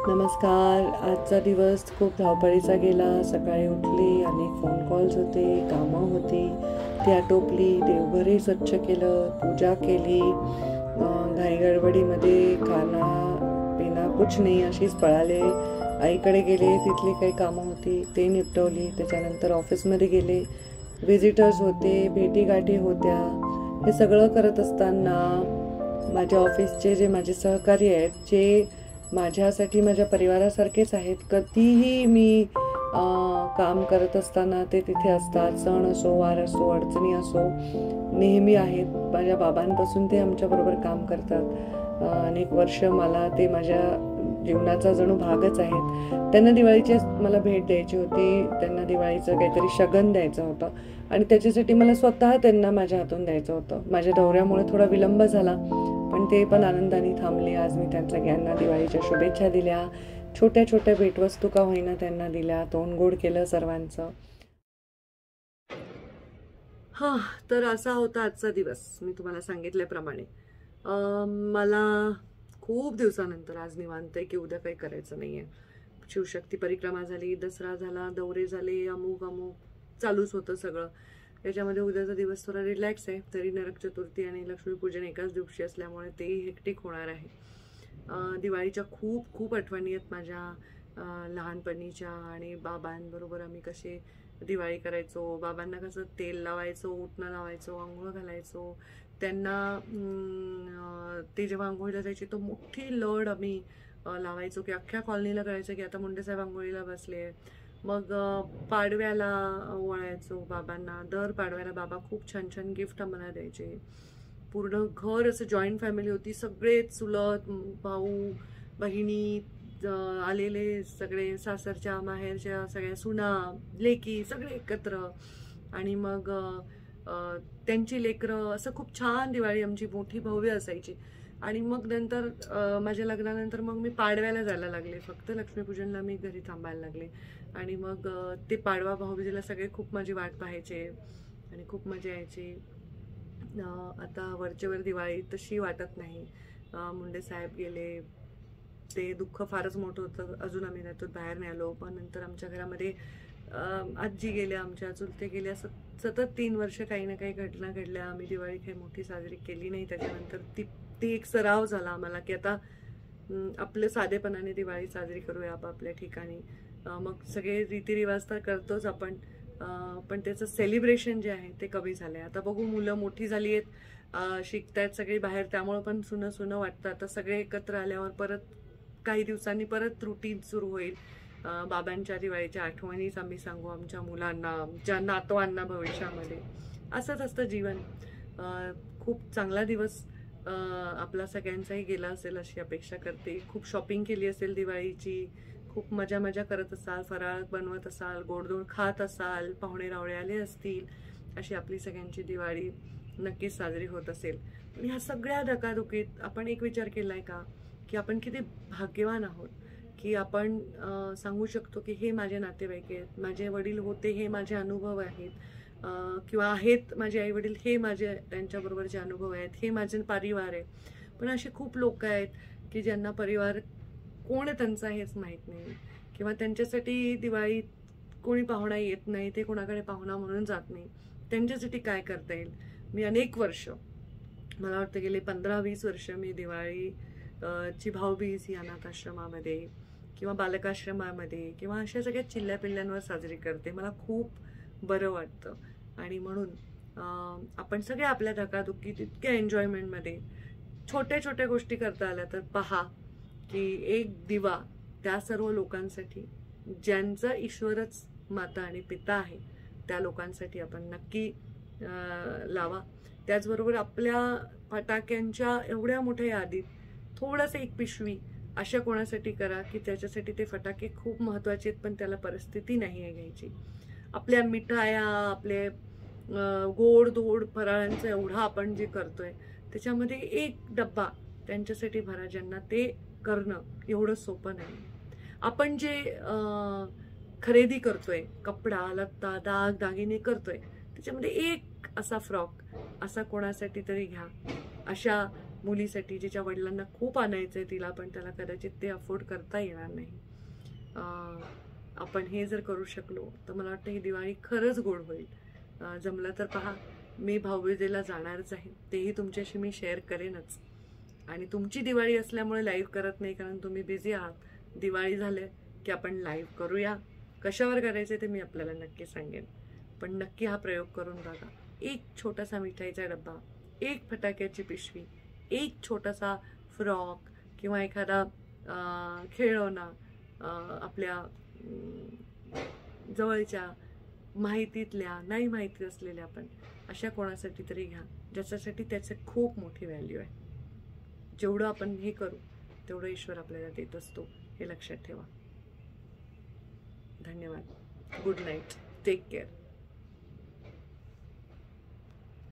नमस्कार. आजचा दिवस खूप धावपळीचा गेला. सकाळी उठली, अनेक फोन कॉल्स होते, कामं होती, ती आटोपली, देवघरही स्वच्छ केलं, पूजा केली. घाई गडबडीमध्ये खाना पिना कुछ नाही अशीच पळाले. आईकडे गेले, तिथली काही कामं होती ते निपटवली. त्याच्यानंतर ऑफिसमध्ये गेले, व्हिजिटर्स होते, भेटीगाठी होत्या. हे सगळं करत असताना माझ्या ऑफिसचे जे माझे सहकारी आहेत, जे माझ्यासाठी माझ्या परिवारासारखेच आहेत, कधीही मी काम करत असताना ते तिथे असतात. सण असो, वार असो, अडचणी असो, नेहमी आहेत. माझ्या बाबांपासून ते आमच्याबरोबर काम करतात. अनेक वर्ष मला ते माझ्या जीवनाचा जणू भागच आहेत. त्यांना दिवाळीची मला भेट द्यायची होती, त्यांना दिवाळीचं काहीतरी शगन द्यायचं होतं आणि त्याच्यासाठी मला स्वतः त्यांना माझ्या हातून द्यायचं होतं. माझ्या दौऱ्यामुळे थोडा विलंब झाला, पण ते पण आनंदाने थांबले. आज मी त्यांना दिवाळीच्या शुभेच्छा दिल्या, छोट्या छोट्या भेटवस्तू का होईना त्यांना दिल्या, तोंड गोड केलं सर्वांचं. तर असा होता आजचा दिवस. मी तुम्हाला सांगितल्याप्रमाणे मला खूप दिवसानंतर आज निवांत आहे की उद्या काही करायचं नाही आहे. शिवशक्ती परिक्रमा झाली, दसरा झाला, दौरे झाले, अमुक चालूच होतं सगळं. त्याच्यामध्ये उद्याचा दिवस थोडा रिलॅक्स आहे. तरी नरक चतुर्थी आणि लक्ष्मीपूजन एकाच दिवशी असल्यामुळे तेही हेक्टिक होणार आहे. दिवाळीच्या खूप खूप आठवणी आहेत माझ्या लहानपणीच्या. आणि बाबांबरोबर आम्ही कसे दिवाळी करायचो, बाबांना कसं तेल लावायचो, उटणं लावायचो, आंघोळ घालायचो त्यांना. ते जेव्हा आंघोळीला जायचे तो मोठी लढ आम्ही लावायचो की अख्ख्या कॉलनीला कळायचं की आता मुंडेसाहेब आंघोळीला बसले. मग पाडव्याला ओवाळायचो बाबांना. दर पाडव्याला बाबा खूप छान छान गिफ्ट आम्हाला द्यायचे. पूर्ण घर असं जॉईंट फॅमिली होती, सगळे चुलत भाऊ बहिणी आलेले, सगळे सासरच्या माहेरच्या सगळ्या सुना लेकी सगळे एकत्र. आणि मग त्यांची लेकरं, असं खूप छान दिवाळी आमची मोठी भव्य असायची. आणि मग नंतर माझ्या लग्नानंतर मग मी पाडव्याला जायला लागले. फक्त लक्ष्मीपूजनला मी घरी थांबायला लागले. आणि मग ते पाडवा भाऊबीजेला सगळे खूप माझी वाट पाहायचे आणि खूप मजा यायची. आता वरचेवर दिवाळी तशी वाटत नाही. मुंडे साहेब गेले, ते दुःख फारच मोठं होतं. अजून आम्ही त्यातून बाहेर नाही आलो. पण नंतर आमच्या घरामध्ये आजी गेल्या, आमच्या चुलते गेल्या. सतत 3 वर्ष काही ना काही घटना घडल्या. आम्ही दिवाळी काही मोठी साजरी केली नाही. त्याच्यानंतर ती एक सराव झाला आम्हाला की आता आपलं साधेपणाने दिवाळी साजरी करूया आपापल्या ठिकाणी. मग सगळे रीतिरिवाज तर करतोच आपण, पण त्याचं सेलिब्रेशन जे आहे ते कमी झालं आहे. आता बघू, मुलं मोठी झाली आहेत, शिकतायत सगळे बाहेर, त्यामुळं पण सुनं वाटतं. आता सगळे एकत्र आल्यावर परत काही दिवसांनी परत रुटीन सुरू होईल. बाबांच्या दिवाळीच्या आठवणीच आम्ही सांगू आमच्या मुलांना, आमच्या नातवांना भविष्यामध्ये. असंच असतं जीवन. खूप चांगला दिवस आपला सगळ्यांचाही गेला असेल अशी अपेक्षा करते. खूप शॉपिंग केली असेल दिवाळीची, खूप मजा करत असाल, फराळ बनवत असाल, गोडधोड खात असाल, पाहुणे रावळे आले असतील. अशी आपली सगळ्यांची दिवाळी नक्कीच साजरी होत असेल. पण ह्या सगळ्या धकाधुकीत आपण एक विचार केलाय का की आपण किती भाग्यवान आहोत की आपण सांगू शकतो की हे माझे नातेवाईक आहेत, माझे वडील होते, हे माझे अनुभव आहेत, किंवा आहेत माझे आई वडील, हे माझे त्यांच्याबरोबरचे अनुभव आहेत, हे माझे परिवार आहे. पण असे खूप लोक आहेत की ज्यांना परिवार कोण आहे त्यांचा हेच माहीत नाही, किंवा त्यांच्यासाठी दिवाळीत कोणी पाहुणा येत नाही, ते कोणाकडे पाहुणा म्हणून जात नाही. त्यांच्यासाठी काय करता येईल? मी अनेक वर्ष, मला वाटतं गेले 15-20 वर्ष मी दिवाळी ची भाऊबीज ही अनाथ आश्रमामध्ये किंवा बालकाश्रमामध्ये किंवा अशा सगळ्या चिल्ल्या पिल्ल्यांवर साजरी करते. मला खूप बरं वाटतं. आणि म्हणून आपण सगळे आपल्या धकाधुकीत इतक्या एन्जॉयमेंटमध्ये छोट्या छोट्या गोष्टी करता आल्या तर पहा की एक दिवा त्या सर्व लोकांसाठी ज्यांचा ईश्वरच माता आणि पिता आहे, त्या लोकांसाठी आपण नक्की लावा. त्याचबरोबर आपल्या फटाक्यांच्या एवढ्या मोठ्या यादीत थोडंसं एक पिशवी अशा कोणासाठी करा की त्याच्यासाठी ते फटाके खूप महत्त्वाचे आहेत, पण त्याला परिस्थिती नाही आहे घ्यायची. आपल्या मिठाया, आपले गोड धोड फराळांचं एवढा आपण जे करतोय त्याच्यामध्ये एक डब्बा त्यांच्यासाठी भरा, ज्यांना ते करणं एवढं सोपं नाही. आपण जे खरेदी करतोय, कपडा लत्ता दाग दागिने करतोय, त्याच्यामध्ये एक असा फ्रॉक असा कोणासाठी तरी घ्या. अशा मुलीसाठी जिच्या वडिलांना खूप आणायचं आहे तिला, पण त्याला कदाचित ते अफोर्ड करता येणार नाही. आपण हे जर करू शकलो तर मला वाटतं ही दिवाळी खरंच गोड होईल. जमलं तर पहा, मी भाऊबीजेला जाणारच आहे, तेही तुमच्याशी मी शेअर करेनच. आणि तुमची दिवाळी असल्यामुळे लाईव्ह करत नाही, कारण तुम्ही बिझी आहात. दिवाळी झाले की आपण लाईव्ह करूया. कशावर करायचे ते मी आपल्याला नक्की सांगेन, पण नक्की हा प्रयोग करून बघा. एक छोटासा मिठाईचा डब्बा, एक फटाक्याची पिशवी, एक छोटासा फ्रॉक किंवा एखादा खेळणा आपल्या जवळच्या, माहितीतल्या, नाही माहिती असलेल्या, पण अशा कोणासाठी तरी घ्या ज्याच्यासाठी त्याचे खूप मोठी व्हॅल्यू आहे. जेवढं आपण हे करू तेवढं ईश्वर आपल्याला देत असतो, हे लक्षात ठेवा. धन्यवाद. Good night. Take care.